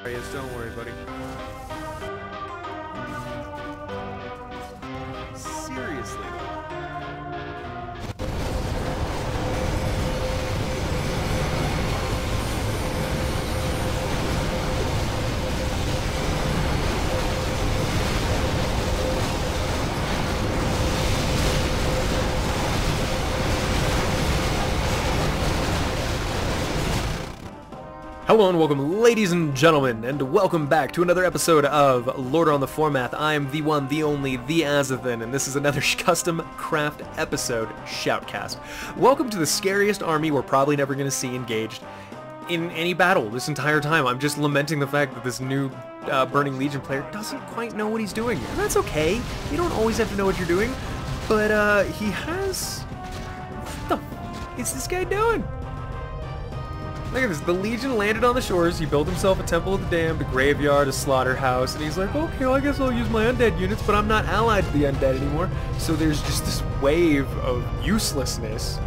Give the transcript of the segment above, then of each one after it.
Yes, don't worry, buddy. Seriously, though. Hello and welcome, ladies and gentlemen, and welcome back to another episode of Lordaeron the Foremath. I am the one, the only, the Azothan, and this is another custom craft episode shoutcast. Welcome to the scariest army we're probably never going to see engaged in any battle this entire time. I'm just lamenting the fact that this new Burning Legion player doesn't quite know what he's doing. And that's okay. You don't always have to know what you're doing, but he has... What the f is this guy doing? Look at this, the Legion landed on the shores, he built himself a Temple of the Damned, a graveyard, a slaughterhouse, and he's like, okay, well I guess I'll use my undead units, but I'm not allied to the undead anymore. So there's just this wave of uselessness.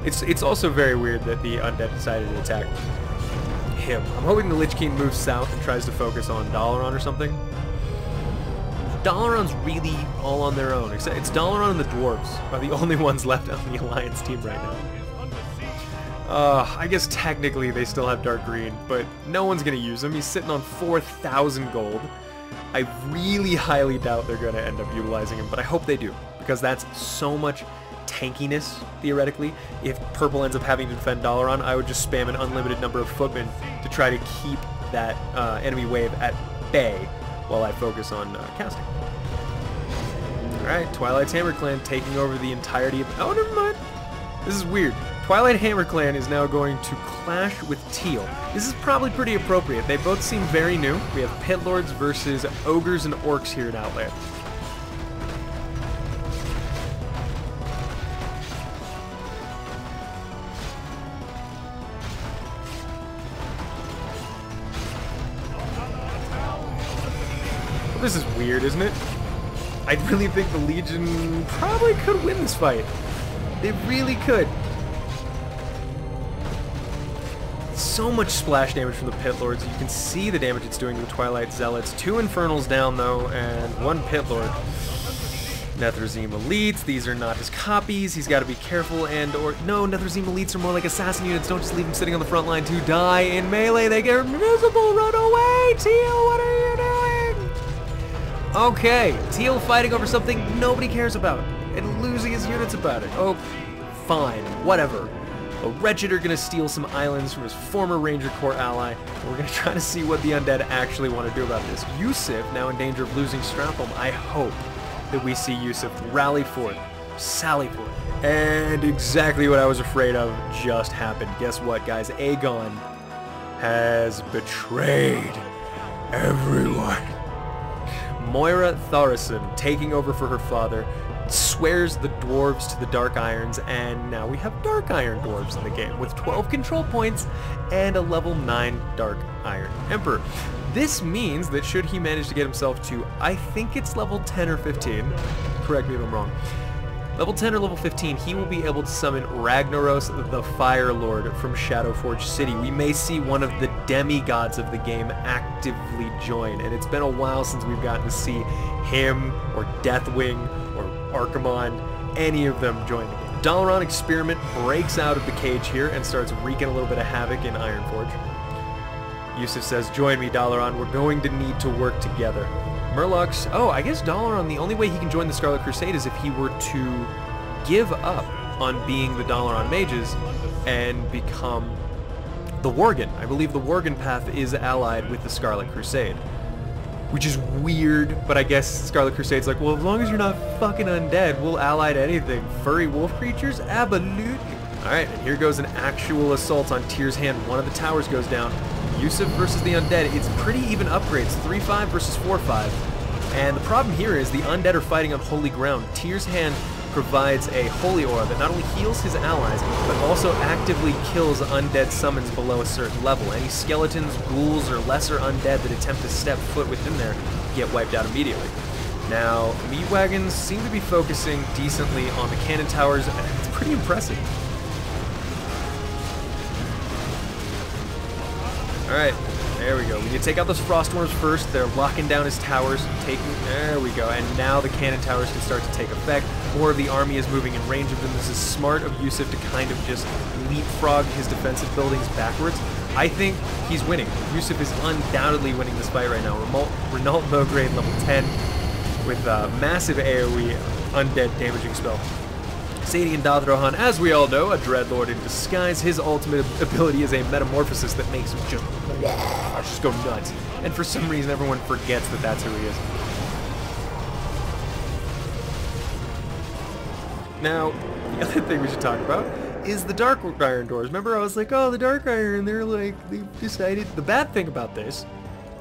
It's also very weird that the undead decided to attack him. I'm hoping the Lich King moves south and tries to focus on Lordaeron or something. Lordaeron's really all on their own, except it's Lordaeron and the Dwarves are the only ones left on the Alliance team right now. I guess technically they still have dark green, but no one's gonna use him. He's sitting on 4,000 gold. I really highly doubt they're gonna end up utilizing him, but I hope they do, because that's so much tankiness, theoretically. If purple ends up having to defend Lordaeron, I would just spam an unlimited number of footmen to try to keep that enemy wave at bay while I focus on casting. Alright, Twilight's Hammer Clan taking over the entirety of... Oh, never mind. This is weird. Twilight Hammer Clan is now going to clash with Teal. This is probably pretty appropriate. They both seem very new. We have Pit Lords versus Ogres and Orcs here at Outlay. Well, this is weird, isn't it? I really think the Legion probably could win this fight. They really could. So much splash damage from the Pit Lords. You can see the damage it's doing to the Twilight Zealots. 2 Infernals down though, and 1 Pit Lord. Nethrezim Elites, these are not his copies. He's got to be careful, and or no, Nethrezim Elites are more like assassin units. Don't just leave them sitting on the front line to die in melee. They get invisible. Run away, Teal. What are you doing? Okay, Teal fighting over something nobody cares about and losing his units about it. Oh, fine, whatever. The Wretched are going to steal some islands from his former Ranger Corps ally, and we're going to try to see what the undead actually want to do about this. Yusuf, now in danger of losing Strathholm, I hope that we see Yusuf rally forth, sally forth. And exactly what I was afraid of just happened. Guess what, guys? Aegon has betrayed everyone. Moira Thoresen, taking over for her father, swears the dwarves to the Dark Irons, and now we have Dark Iron dwarves in the game with 12 control points and a level 9 Dark Iron Emperor. This means that should he manage to get himself to, I think it's level 10 or 15, correct me if I'm wrong, level 10 or level 15, he will be able to summon Ragnaros the Fire Lord from Shadowforge City. We may see one of the demigods of the game actively join, and it's been a while since we've gotten to see him or Deathwing or Archimond, any of them join the game. Lordaeron Experiment breaks out of the cage here and starts wreaking a little bit of havoc in Ironforge. Yusuf says, join me, Lordaeron, we're going to need to work together. Murloc's, oh, I guess Lordaeron, the only way he can join the Scarlet Crusade is if he were to give up on being the Lordaeron mages and become the Worgen. I believe the Worgen path is allied with the Scarlet Crusade. Which is weird, but I guess Scarlet Crusade's like, well, as long as you're not fucking undead, we'll ally to anything. Furry wolf creatures? Absolutely. Alright, and here goes an actual assault on Tyr's hand. One of the towers goes down. Yusuf versus the undead. It's pretty even upgrades. 3-5 versus 4-5. And the problem here is the undead are fighting on holy ground. Tyr's hand provides a holy aura that not only heals his allies, but also actively kills undead summons below a certain level. Any skeletons, ghouls, or lesser undead that attempt to step foot within there get wiped out immediately. Now, meat wagons seem to be focusing decently on the cannon towers, and it's pretty impressive. Alright, There we go. We need to take out those Frostworms first. They're locking down his towers. There we go. And now the cannon towers can start to take effect. More of the army is moving in range of them. This is smart of Yusuf to kind of just leapfrog his defensive buildings backwards. I think he's winning. Yusuf is undoubtedly winning this fight right now. Renault Mograde level 10 with massive AoE undead damaging spell. Sadean Dathrohan, as we all know, a Dreadlord in disguise. His ultimate ability is a metamorphosis that makes him just go nuts. And for some reason, everyone forgets that that's who he is. Now, the other thing we should talk about is the Dark Iron doors. Remember, I was like, oh, the Dark Iron, they've decided. The bad thing about this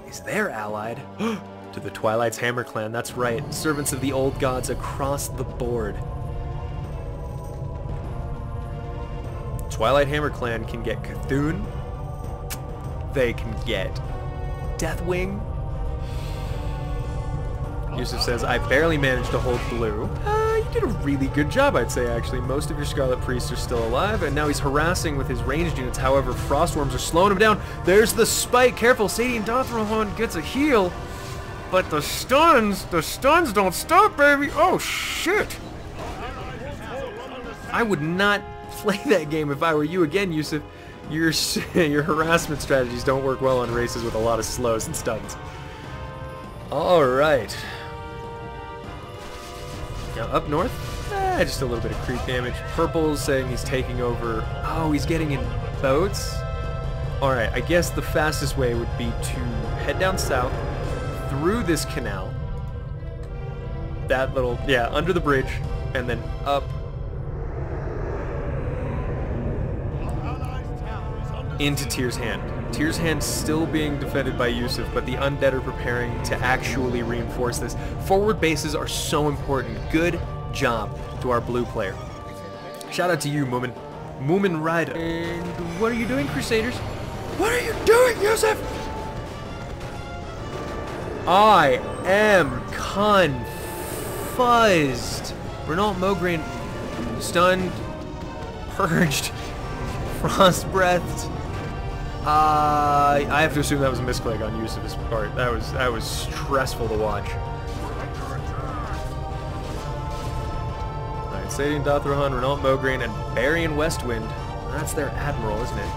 is they're allied to the Twilight's Hammer clan. That's right, servants of the old gods across the board. Twilight Hammer clan can get Cthulhu. They can get Deathwing. Yusuf says, I barely managed to hold blue. You did a really good job, I'd say, actually. Most of your Scarlet Priests are still alive, and now he's harassing with his ranged units. However, Frostworms are slowing him down. There's the spike. Careful, Sadean Dathrohan gets a heal. But the stuns don't stop, baby. Oh, shit. I would not play that game if I were you. Again, Yusuf, your harassment strategies don't work well on races with a lot of slows and stuns. Alright. Now up north, just a little bit of creep damage. Purple's saying he's taking over. Oh, he's getting in boats? Alright, I guess the fastest way would be to head down south, through this canal, that little, under the bridge, and then up into Tyr's Hand. Tyr's Hand still being defended by Yusuf, but the undead are preparing to actually reinforce this. Forward bases are so important. Good job to our blue player. Shout out to you, Moomin. Moomin Rider. And what are you doing, Crusaders? What are you doing, Yusuf? I am confused. Renault Mograine stunned, purged, frost-breathed. I have to assume that was a misclick on Yusuf's part. That was stressful to watch. Alright, Sadean Dathrohan, Renault Mograine, and Barian Westwind. That's their admiral, isn't it?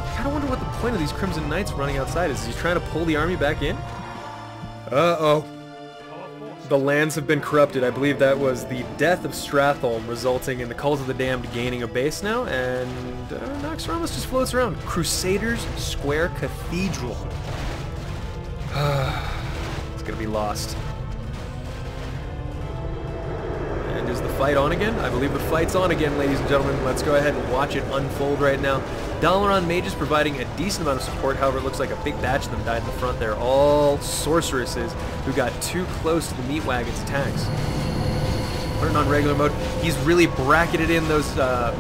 I kinda wonder what the point of these Crimson Knights running outside is. Is he trying to pull the army back in? Uh-oh. The lands have been corrupted. I believe that was the death of Stratholm, resulting in the Cult of the Damned gaining a base now, and Naxxramas just floats around. Crusaders Square Cathedral. It's gonna be lost. And is the fight on again? I believe the fight's on again, ladies and gentlemen. Let's go ahead and watch it unfold right now. Dalaran mages providing a decent amount of support. However, it looks like a big batch of them died in the front there. All sorceresses who got too close to the meat wagon's attacks. Put it on regular mode. He's really bracketed in those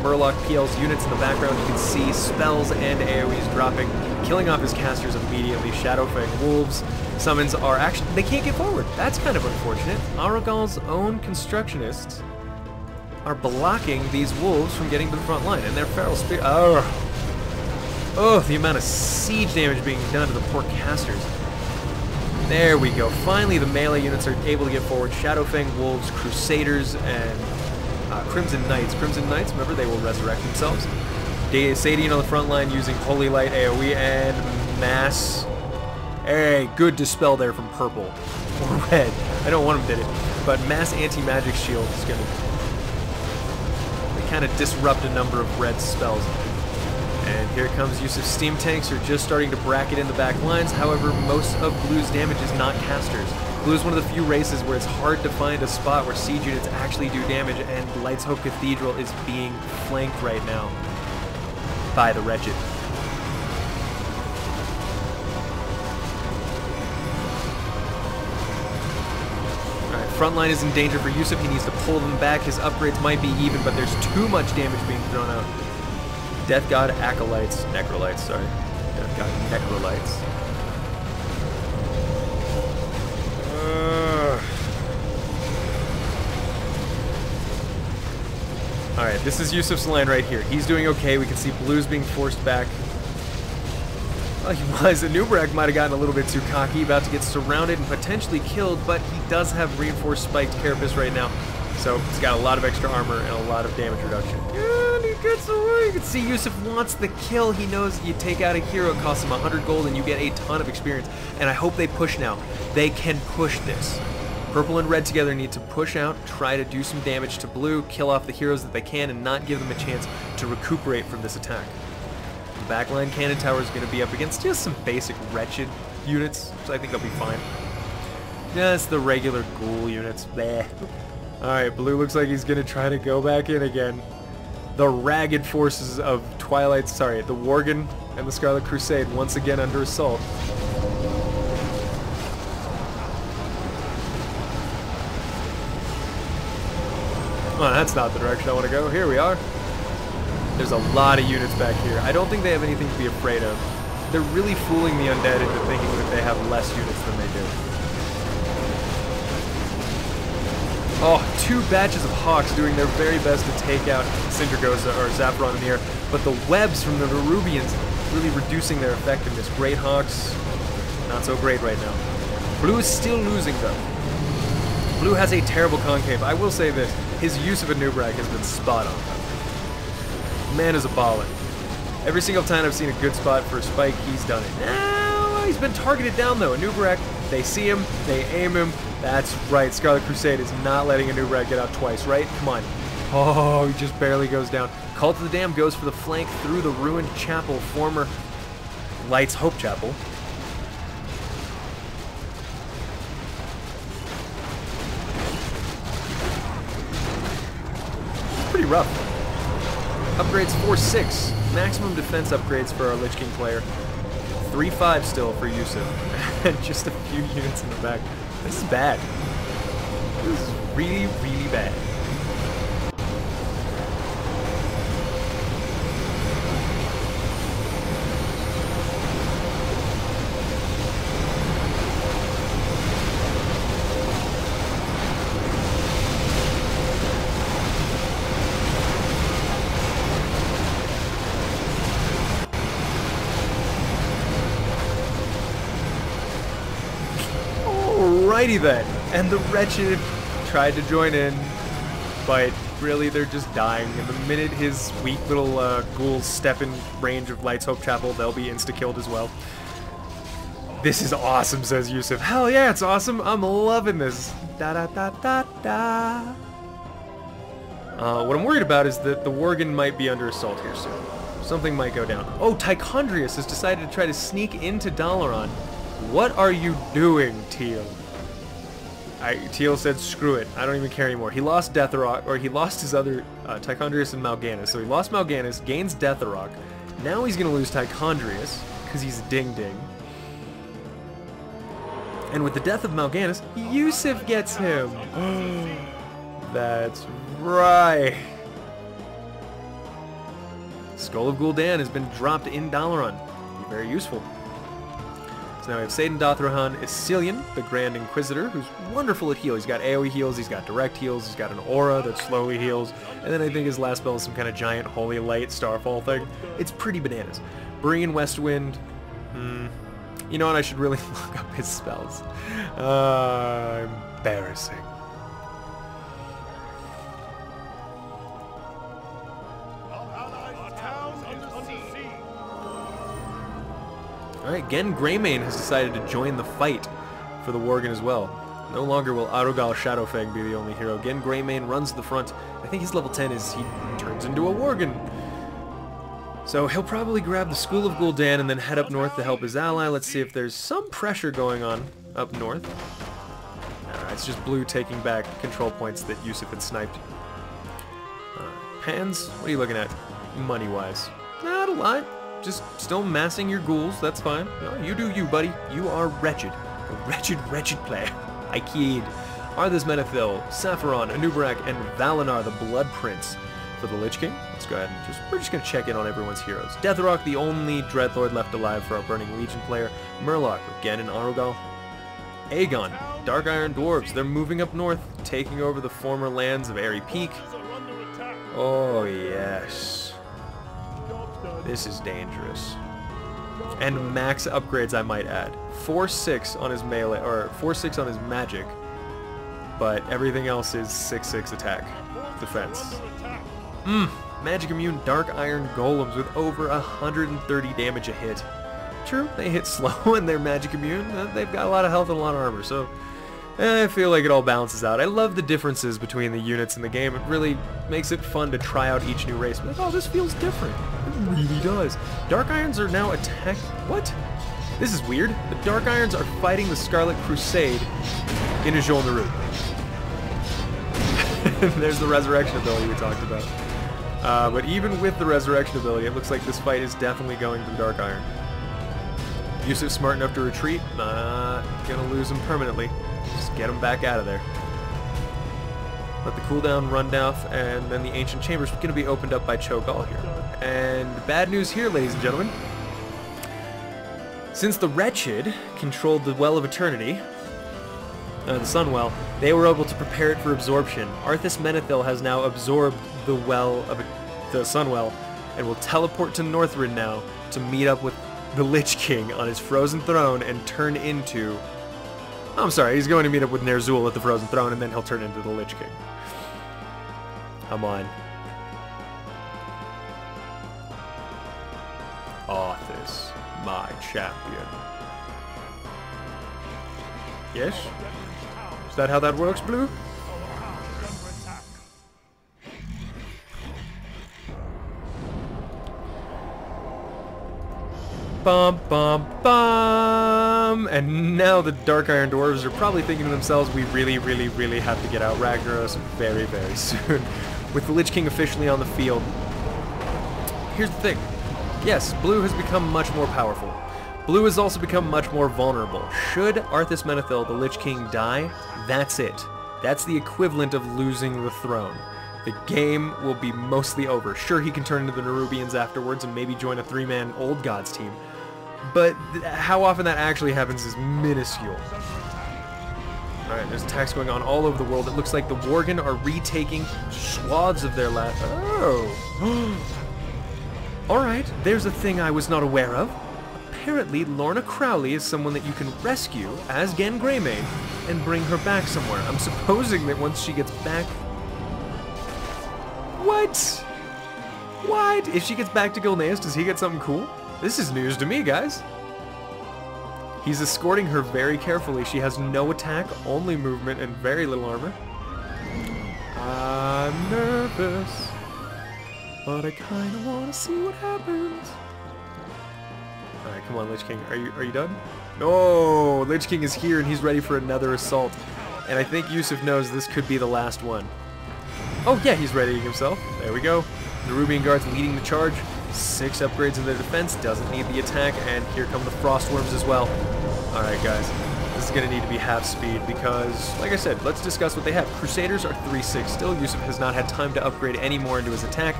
Murloc PL's units in the background. You can see spells and AoEs dropping, killing off his casters immediately. Shadowfang Wolves summons are actually, they can't get forward. That's kind of unfortunate. Aragal's own constructionists are blocking these wolves from getting to the front line, and their feral spear. Oh, the amount of siege damage being done to the poor casters. There we go. Finally, the melee units are able to get forward. Shadowfang Wolves, Crusaders, and Crimson Knights. Crimson Knights, remember, they will resurrect themselves. Sadean on the front line using Holy Light AoE and Mass. Hey, good dispel there from Purple. Or Red. I know one of them did it. But Mass Anti-Magic Shield is going to kind of disrupt a number of red spells. And here comes Yusuf's steam tanks are just starting to bracket in the back lines. However, most of Blue's damage is not casters. Blue is one of the few races where it's hard to find a spot where siege units actually do damage, and Light's Hope Cathedral is being flanked right now by the Wretched. Frontline is in danger for Yusuf. He needs to pull them back. His upgrades might be even, but there's too much damage being thrown out. Death God Acolytes. Necrolites, sorry. Death God Necrolites. Alright, this is Yusuf's line right here. He's doing okay. We can see Blue's being forced back. Well, he was. Anubarak might have gotten a little bit too cocky, about to get surrounded and potentially killed, but he does have reinforced spiked carapace right now. So he's got a lot of extra armor and a lot of damage reduction. And he gets away. You can see Yusuf wants the kill. He knows you take out a hero, it costs him 100 gold, and you get a ton of experience. And I hope they push now. They can push this. Purple and red together need to push out, try to do some damage to blue, kill off the heroes that they can, and not give them a chance to recuperate from this attack. The backline cannon tower is going to be up against just some basic wretched units, so I think they'll be fine. Just the regular ghoul units. Bleh. Alright, blue looks like he's going to try to go back in again. The ragged forces of the Worgen and the Scarlet Crusade once again under assault. Oh, that's not the direction I want to go. Here we are. There's a lot of units back here. I don't think they have anything to be afraid of. They're really fooling the undead into thinking that they have less units than they do. Oh, two batches of hawks doing their very best to take out Sindragosa or Zaffron in the air, but the webs from the Verubians really reducing their effectiveness. Great hawks, not so great right now. Blue is still losing though. Blue has a terrible concave. I will say this, his use of Anubarak has been spot on. Man is a baller. Every single time I've seen a good spot for a spike, he's done it. Now he's been targeted down though. Anubarak, they see him, they aim him. That's right, Scarlet Crusade is not letting Anubarak get out twice, right? Come on. Oh, he just barely goes down. Cult of the Dam goes for the flank through the ruined chapel, former Light's Hope Chapel. Pretty rough. Upgrades 4-6. Maximum defense upgrades for our Lich King player. 3-5 still for Yusuf. And just a few units in the back. This is bad. This is really, really bad. Alrighty then, and the wretched tried to join in, but really they're just dying. And the minute his weak little ghouls step in range of Light's Hope Chapel, they'll be insta-killed as well. This is awesome, says Yusuf. Hell yeah, it's awesome. I'm loving this. Da da da da da. What I'm worried about is that the Worgen might be under assault here soon. Something might go down. Oh, Tichondrius has decided to try to sneak into Dalaran. What are you doing, Teal? Teal said, screw it. I don't even care anymore. He lost Deathrok, or he lost his other Tichondrius and Mal'Ganis. So he lost Mal'Ganis, gains Deathrok. Now he's going to lose Tichondrius, because he's ding-ding. And with the death of Mal'Ganis, Yusuf gets him. That's right. Skull of Gul'dan has been dropped in Dalaran. Be very useful. So now we have Saidan Dothrahan Isilian, the Grand Inquisitor, who's wonderful at heal. He's got AoE heals, he's got direct heals, he's got an aura that slowly heals, and then I think his last spell is some kind of giant Holy Light Starfall thing. It's pretty bananas. Breen Westwind, you know what, I should really look up his spells. Embarrassing. Alright, Gen Greymane has decided to join the fight for the Worgen as well. No longer will Arugal Shadowfang be the only hero. Gen Greymane runs to the front. I think his level 10 is he turns into a Worgen. So he'll probably grab the School of Gul'dan and then head up north to help his ally. Let's see if there's some pressure going on up north. It's just blue taking back control points that Yusuf had sniped. Pans, what are you looking at money-wise? Not a lot. Just still massing your ghouls, that's fine. No, you do you, buddy. You are wretched. A wretched, wretched player. I kid. Arthas Menethil, Sapphiron, Anubarak, and Valinar, the Blood Prince for the Lich King. Let's go ahead and we're just going to check in on everyone's heroes. Deathrok, the only Dreadlord left alive for our Burning Legion player. Murloc, Gen and Arugal. Aegon, Dark Iron Dwarves. They're moving up north, taking over the former lands of Airy Peak. Oh, yes. This is dangerous. And max upgrades, I might add. 4-6 on his melee, or 4-6 on his magic. But everything else is 6-6 attack. Defense. Magic immune Dark Iron Golems with over 130 damage a hit. True, they hit slow and they're magic immune. They've got a lot of health and a lot of armor, so I feel like it all balances out. I love the differences between the units in the game. It really makes it fun to try out each new race. But, oh, this feels different. It really does. Dark Irons are now attack... What? This is weird. The Dark Irons are fighting the Scarlet Crusade in Ajol Naru. There's the resurrection ability we talked about. But even with the resurrection ability, it looks like this fight is definitely going to the Dark Iron. Yusuf's smart enough to retreat. Not gonna lose him permanently. Just get him back out of there. Let the cooldown run down, and then the Ancient Chamber's going to be opened up by Cho'Gall here. And bad news here, ladies and gentlemen. Since the Wretched controlled the Well of Eternity, the Sunwell, they were able to prepare it for absorption. Arthas Menethil has now absorbed the Well of the Sunwell and will teleport to Northrend now to meet up with the Lich King on his frozen throne and turn into... Oh, I'm sorry, he's going to meet up with Ner'zhul at the frozen throne and then he'll turn into the Lich King. Come on. Arthas, my champion. Yes? Is that how that works, Blue? Bum, bum, bum! And now the Dark Iron Dwarves are probably thinking to themselves, we really, really, really have to get out Ragnaros very, very soon. With the Lich King officially on the field. Here's the thing. Yes, Blue has become much more powerful. Blue has also become much more vulnerable. Should Arthas Menethil, the Lich King, die, that's it. That's the equivalent of losing the throne. The game will be mostly over. Sure, he can turn into the Nerubians afterwards and maybe join a 3-man Old Gods team. But how often that actually happens is minuscule. Alright, there's attacks going on all over the world. It looks like the Worgen are retaking swaths of their land. Oh! Alright, there's a thing I was not aware of. Apparently, Lorna Crowley is someone that you can rescue as Gen Greymane and bring her back somewhere. I'm supposing that once she gets back... What? What? If she gets back to Gilneas, does he get something cool? This is news to me, guys. He's escorting her very carefully. She has no attack, only movement, and very little armor. I'm nervous, but I kind of want to see what happens. Alright, come on, Lich King. Are you done? No! Lich King is here, and he's ready for another assault. And I think Yusuf knows this could be the last one. Oh, yeah, he's readying himself. There we go. The Nerubian Guards leading the charge. 6 upgrades in their defense, doesn't need the attack, and here come the Frostworms as well. Alright guys, this is going to need to be half speed because, like I said, let's discuss what they have. Crusaders are 3-6 still. Yusuf has not had time to upgrade any more into his attack,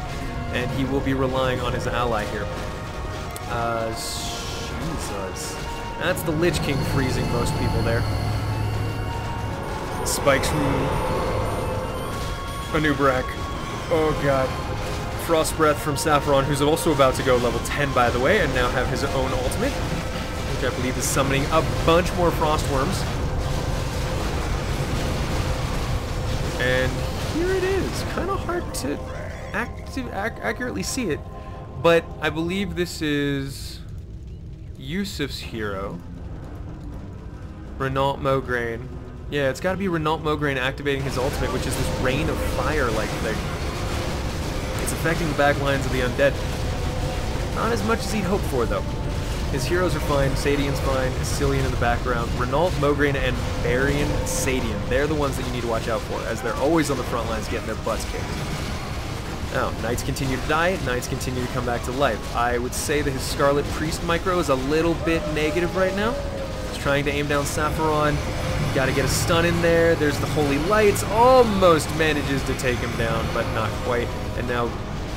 and he will be relying on his ally here. Jesus. That's the Lich King freezing most people there. Spikes from Anubarak. Oh god. Frost Breath from Sapphiron, who's also about to go level 10, by the way, and now have his own ultimate, which I believe is summoning a bunch more Frostworms. And here it is. Kind of hard to accurately see it, but I believe this is Yusuf's hero, Renault Mograine. Yeah, it's got to be Renault Mograine activating his ultimate, which is this rain of fire-like thing. It's affecting the back lines of the undead. Not as much as he'd hoped for, though. His heroes are fine, Sadian's fine, Sicilian in the background, Renault, Mograine, and Varian Sadian. They're the ones that you need to watch out for, as they're always on the front lines getting their butts kicked. Now, Knights continue to die, Knights continue to come back to life. I would say that his Scarlet Priest micro is a little bit negative right now. He's trying to aim down Sapphiron. Gotta get a stun in there. There's the Holy Lights. Almost manages to take him down, but not quite. And now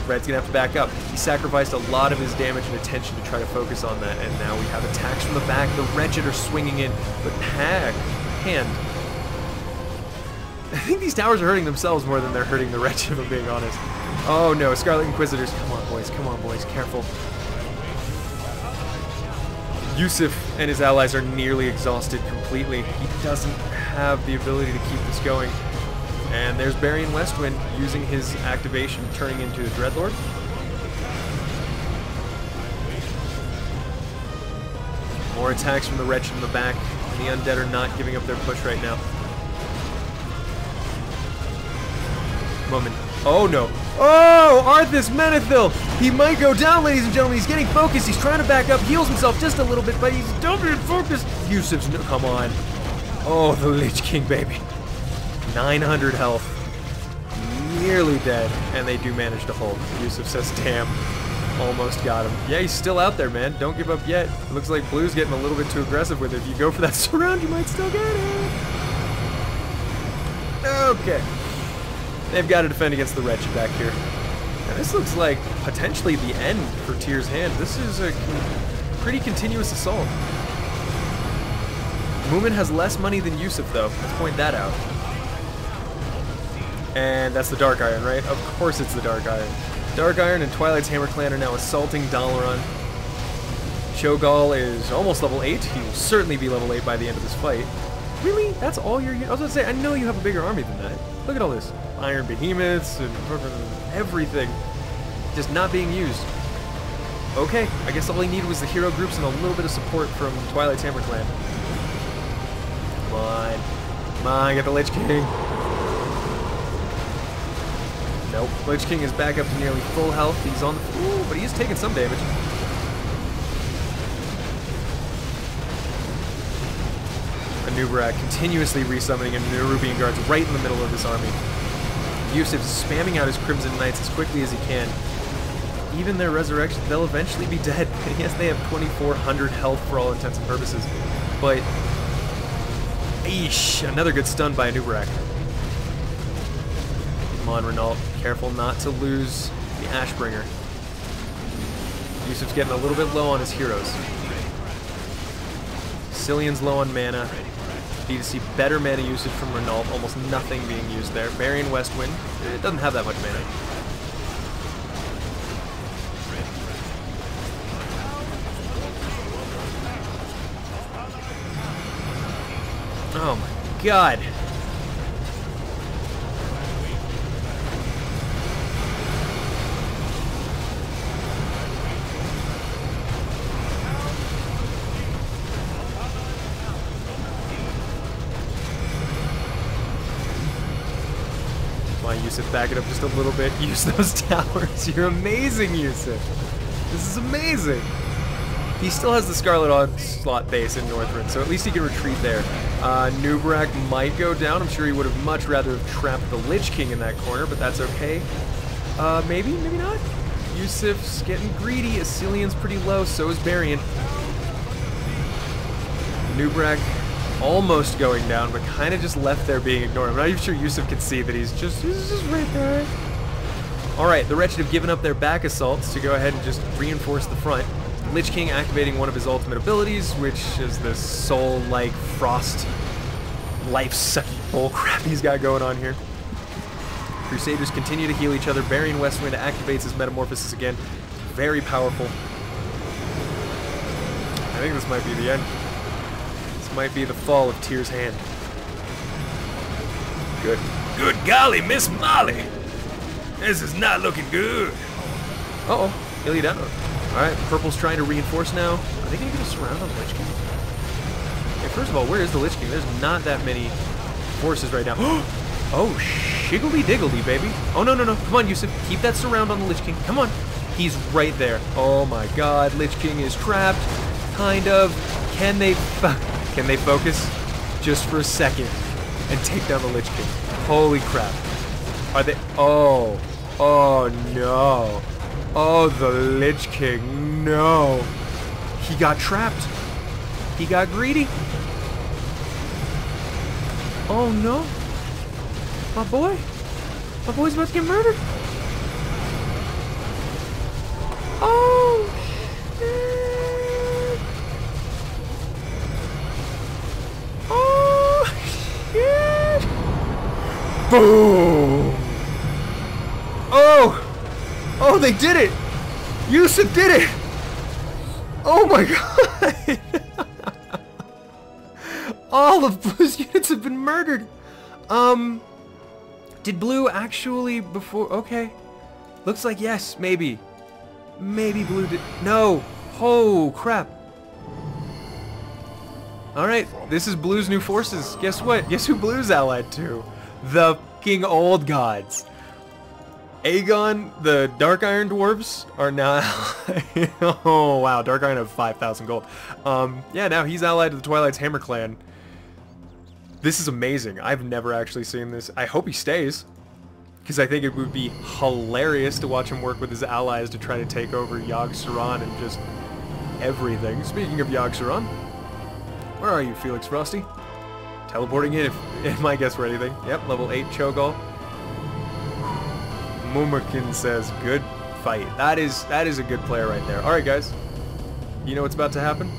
Red's gonna have to back up. He sacrificed a lot of his damage and attention to try to focus on that, and now we have attacks from the back. The Wretched are swinging in, but Hand. I think these towers are hurting themselves more than they're hurting the Wretched, if I'm being honest. Oh no, Scarlet Inquisitors. Come on, boys, careful. Yusuf and his allies are nearly exhausted completely. He doesn't have the ability to keep this going. And there's Barian Westwind using his activation, turning into the Dreadlord. More attacks from the Wretched in the back, and the Undead are not giving up their push right now. Moment. Oh no. Oh, Arthas Menethil! He might go down, ladies and gentlemen. He's getting focused. He's trying to back up, heals himself just a little bit, but he's double focused. Yusuf's no, come on. Oh, the Lich King, baby. 900 health. Nearly dead, and they do manage to hold. Yusuf says, damn. Almost got him. Yeah, he's still out there, man. Don't give up yet. It looks like Blue's getting a little bit too aggressive with it. If you go for that surround, you might still get it. Okay. They've got to defend against the Wretched back here. And this looks like potentially the end for Tyr's hand. This is a pretty continuous assault. Moomin has less money than Yusuf, though. Let's point that out. And that's the Dark Iron, right? Of course it's the Dark Iron. Dark Iron and Twilight's Hammer Clan are now assaulting Dalaran. Cho'Gall is almost level 8. He will certainly be level 8 by the end of this fight. Really? That's all you're... I was going to say, I know you have a bigger army than that. Look at all this. Iron Behemoths and everything. Just not being used. Okay, I guess all he needed was the hero groups and a little bit of support from Twilight's Hammer Clan. Come on. Come on, get the Lich King. Nope. Lich King is back up to nearly full health. He's on the... Ooh, but he is taking some damage. Anubarak continuously resummoning a Nerubian Guards right in the middle of this army. Yusuf spamming out his Crimson Knights as quickly as he can. Even their resurrection, they'll eventually be dead. And yes, they have 2,400 health for all intents and purposes. But... Eesh, another good stun by Anubarak. Come on, Renault. Careful not to lose the Ashbringer. Yusuf's getting a little bit low on his heroes. Cillian's low on mana. Need to see better mana usage from Renault. Almost nothing being used there. Barian Westwind. It doesn't have that much mana. Oh my god. Yusuf, back it up just a little bit. Use those towers. You're amazing, Yusuf. This is amazing. He still has the Scarlet Onslaught base in Northrend, so at least he can retreat there. Nubarak might go down. I'm sure he would have much rather have trapped the Lich King in that corner, but that's okay. Maybe, maybe not. Yusuf's getting greedy. Cillian's pretty low, so is Barian. Nubarak almost going down, but kind of just left there being ignored. I'm not even sure Yusuf can see that he's just right there. Alright, the Wretched have given up their back assaults to go ahead and just reinforce the front. Lich King activating one of his ultimate abilities, which is this soul-like frost life-sucky bullcrap he's got going on here. Crusaders continue to heal each other. Barian Westwind activates his metamorphosis again. Very powerful. I think this might be the end. Might be the fall of Tyr's hand. Good golly, Miss Molly! This is not looking good. Uh-oh, Ilya down. Alright, Purple's trying to reinforce now. Are they gonna get a surround on the Lich King? Okay, first of all, where is the Lich King? There's not that many forces right now. Oh, shiggledy-diggledy, baby. Oh, no, no, no. Come on, Yusuf. Keep that surround on the Lich King. Come on. He's right there. Oh my god, Lich King is trapped. Kind of. Can they focus just for a second and take down the Lich King? Holy crap. Are they... Oh. Oh, no. Oh, the Lich King. No. He got trapped. He got greedy. Oh, no. My boy. My boy's about to get murdered. Oh, shit. Oh, shit. Boom. Oh. Oh, they did it. Yusuf did it. Oh my god! All of Blue's units have been murdered! Did Blue actually before... Okay. Looks like yes, maybe. Maybe Blue did... No! Oh, crap. Alright, this is Blue's new forces. Guess what? Guess who Blue's allied to? The fucking old gods. Aegon, the Dark Iron Dwarves, are now allied. Oh, wow. Dark Iron have 5,000 gold. Yeah, now he's allied to the Twilight's Hammer Clan. This is amazing. I've never actually seen this. I hope he stays, because I think it would be hilarious to watch him work with his allies to try to take over Yogg-Saron and just everything. Speaking of Yogg-Saron, where are you, Felix Frosty? Teleporting in if my guess were anything. Yep, level 8 Cho'Gall. Mumakin says, good fight. That is a good player right there. Alright, guys. You know what's about to happen?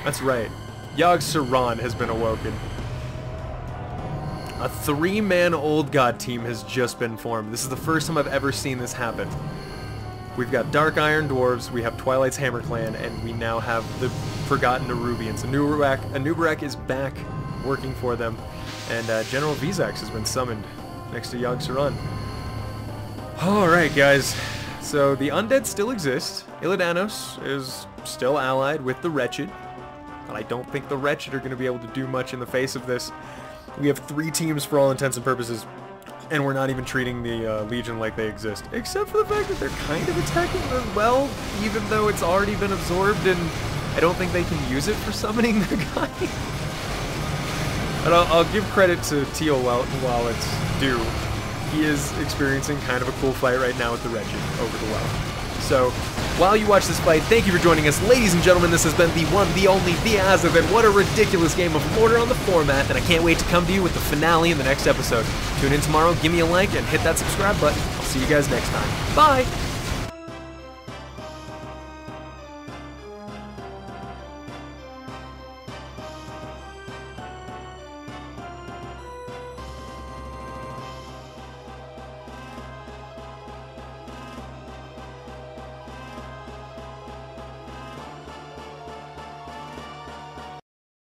That's right. Yogg-Saron has been awoken. A 3-man Old God team has just been formed. This is the first time I've ever seen this happen. We've got Dark Iron Dwarves, we have Twilight's Hammer Clan, and we now have the Forgotten Nerubians. Anub'arak is back working for them, and General Vizax has been summoned next to Yogg-Saron. Alright, guys. So the undead still exist. Illidanos is still allied with the Wretched, but I don't think the Wretched are going to be able to do much in the face of this. We have 3 teams for all intents and purposes, and we're not even treating the Legion like they exist. Except for the fact that they're kind of attacking as well, even though it's already been absorbed, and I don't think they can use it for summoning their guy. But I'll give credit to Teal while it's due. He is experiencing kind of a cool fight right now with the Wretched over the well. So, while you watch this fight, thank you for joining us. Ladies and gentlemen, this has been the one, the only, the Azothan. What a ridiculous game of Lordaeron on the Foremath, and I can't wait to come to you with the finale in the next episode. Tune in tomorrow, give me a like, and hit that subscribe button. I'll see you guys next time. Bye!